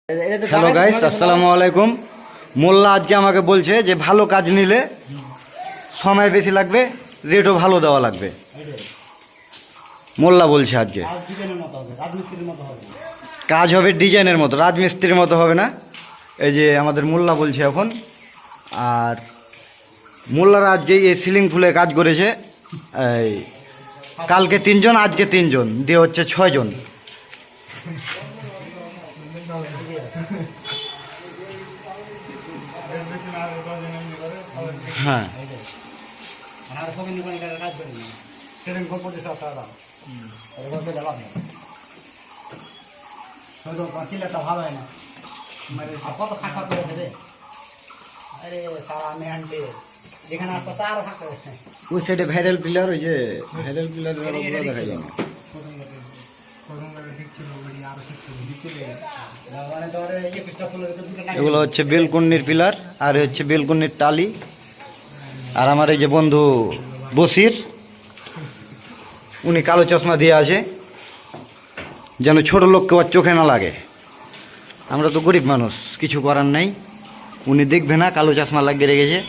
Hello guys, আসসালামু আলাইকুম। মোল্লা আজকে আমাকে বলছে যে ভালো কাজ নিলে সময় বেশি লাগবে, রেটও ভালো দেওয়া লাগবে। মোল্লা বলছে আজকে কাজ হবে ডিজাইনের মতো, রাজমিস্ত্রির মতো হবে না। এই যে আমাদের মোল্লা বলছে এখন। আর মোল্লারা আজকে এই সিলিং ফুলে কাজ করেছে। এই কালকে 3 জন, আজকে 3 জন দিয়ে হচ্ছে 6 জন। হ্যাঁ, ওই সাইডে ভাইরাল পিলার, ওই যে ভাইরাল পিলার দেখা যায় না। এগুলো হচ্ছে বেলকুন্নির পিলার, আর হচ্ছে বেলকুন্নির টালি। আর আমার এই যে বন্ধু বসির, উনি কালো চশমা দিয়ে আছে যেন ছোট লোককে আর চোখে না লাগে। আমরা তো গরিব মানুষ, কিছু করার নাই। উনি দেখবে না, কালো চশমা লাগিয়ে রেখেছে।